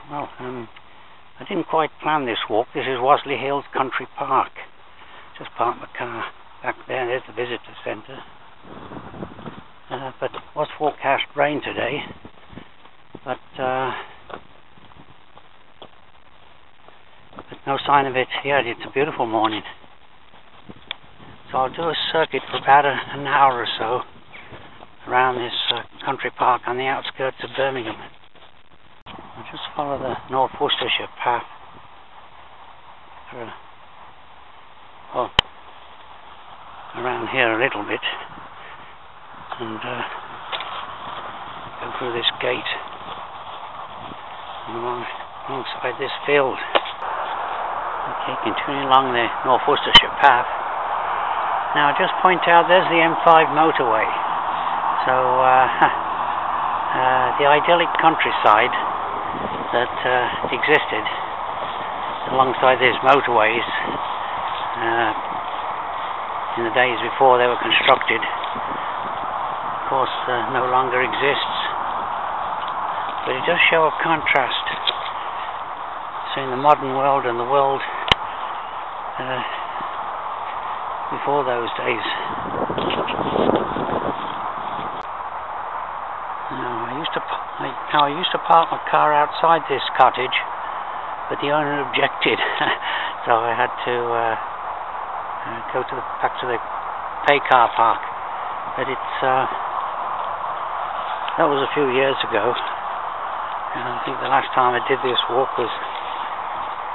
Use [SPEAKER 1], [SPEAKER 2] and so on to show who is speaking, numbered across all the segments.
[SPEAKER 1] I didn't quite plan this walk. This is Waseley Hills Country Park. Just parked my car back there. There's the visitor centre. But it was forecast rain today. But no sign of it yet. It's a beautiful morning. So I'll do a circuit for about an hour or so around this country park on the outskirts of Birmingham. I'll just follow the North Worcestershire path around here a little bit and go through this gate and alongside this field. Okay, continuing along the North Worcestershire path. Now I'll just point out there's the M5 motorway. So the idyllic countryside that existed alongside these motorways in the days before they were constructed, of course, no longer exists. But it does show a contrast between the modern world and the world before those days. I used to park my car outside this cottage, but the owner objected, so I had to go back to the pay car park. But that was a few years ago, and I think the last time I did this walk was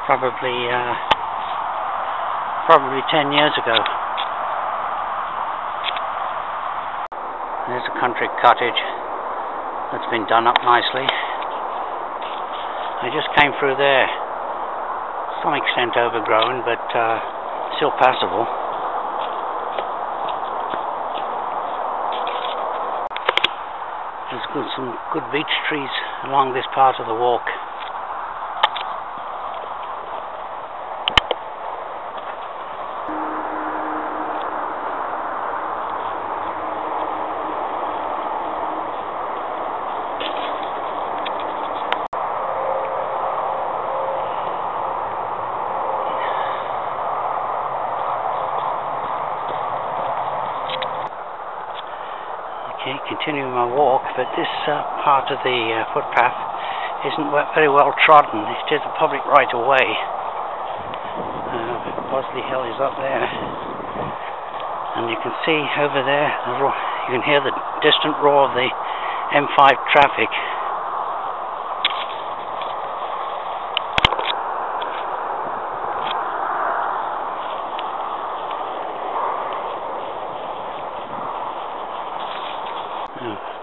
[SPEAKER 1] probably 10 years ago. There's a country cottage that's been done up nicely. I just came through there, some extent overgrown, but still passable. There's some good beech trees along this part of the walk. Okay, continuing my walk, but this part of the footpath isn't very well trodden. It is a public right of way. Waseley Hill is up there, and you can see over there, you can hear the distant roar of the M5 traffic.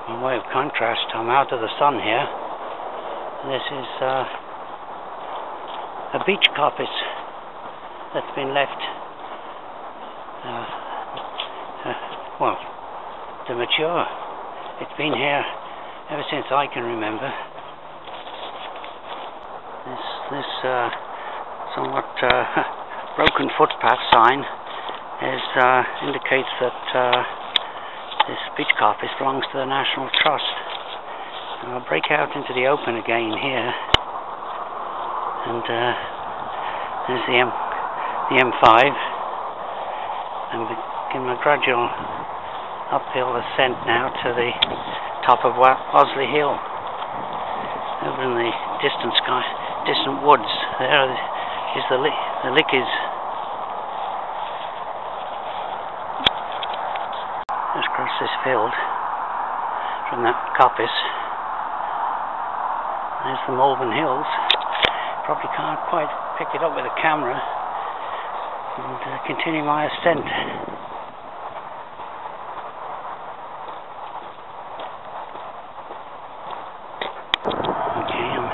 [SPEAKER 1] By way of contrast, I'm out of the sun here. This is a beech coppice that's been left to mature. It's been here ever since I can remember. This somewhat broken footpath sign indicates that this beech coppice belongs to the National Trust. And I'll break out into the open again here, and there's the M5, and begin my gradual uphill ascent now to the top of Waseley Hill. Over in the distant woods, there is the Lickies. Just across this field from that coppice, there's the Malvern Hills. Probably can't quite pick it up with a camera, and continue my ascent. Okay, I'm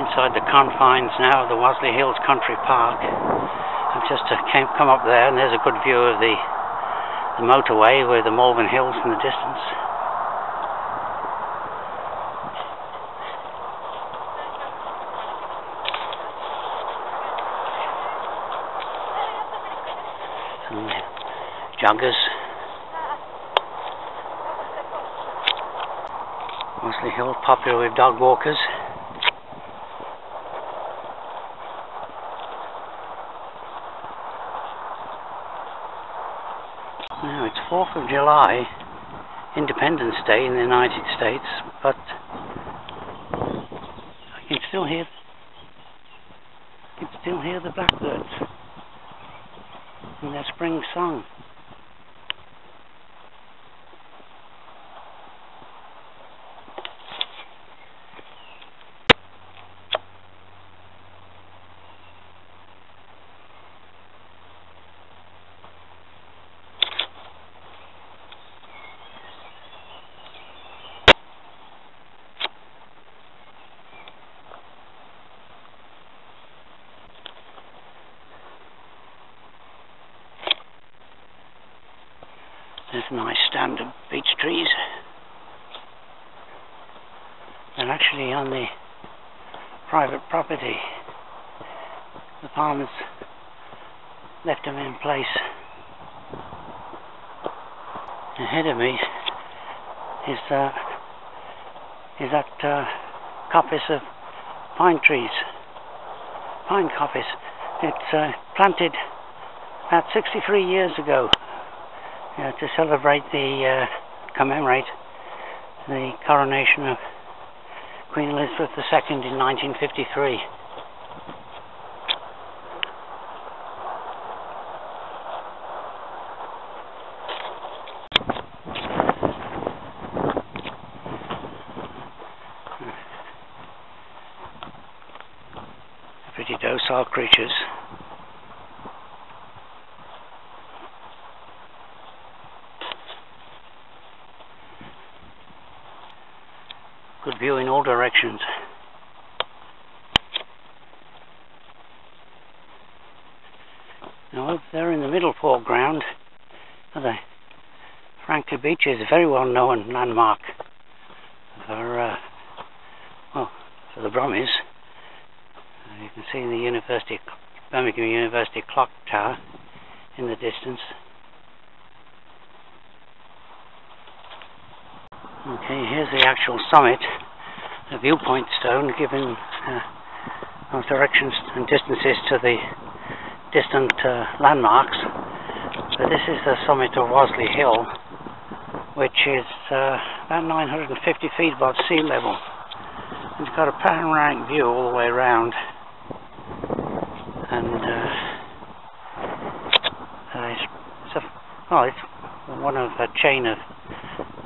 [SPEAKER 1] inside the confines now of the Waseley Hills Country Park. I've just come up there, and there's a good view of the motorway with the Malvern Hills in the distance. Some joggers. Waseley Hill popular with dog walkers. it's 4th of July, Independence Day in the United States, but I can still hear the blackbirds in their spring song. There's nice standard beech trees. They're actually on the private property. The farmers left them in place. Ahead of me is that coppice of pine trees, pine coppice. It's planted about 63 years ago. To celebrate commemorate the coronation of Queen Elizabeth II in 1953. Pretty docile creatures. Good view in all directions. Now over there in the middle foreground are the Franklin Beach, is a very well known landmark for for the Brummies. You can see the Birmingham University clock tower in the distance. Okay, here's the actual summit, a viewpoint stone giving directions and distances to the distant landmarks. So this is the summit of Waseley Hill, which is about 950 feet above sea level. It's got a panoramic view all the way around, and it's one of a chain of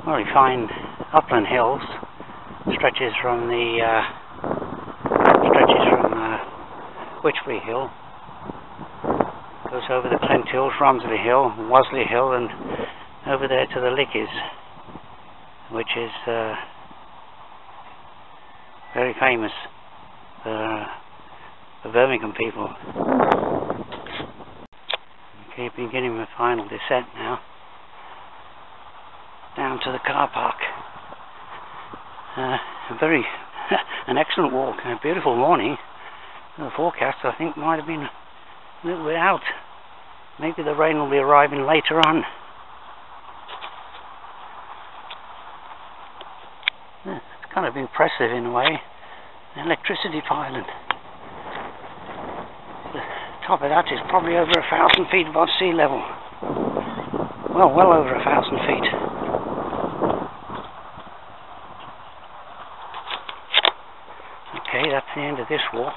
[SPEAKER 1] very fine upland hills. Stretches from Witchley Hill, goes over the Clent Hills, Romsley Hill, Waseley Hill, and over there to the Lickies, which is very famous for the Birmingham people. Okay, beginning my final descent now, down to the car park. An excellent walk, and a beautiful morning. The forecast, I think, might have been a little bit out. Maybe the rain will be arriving later on. It's kind of impressive in a way. The electricity pylon. The top of that is probably over 1,000 feet above sea level. Well over 1,000 feet. Okay, that's the end of this walk.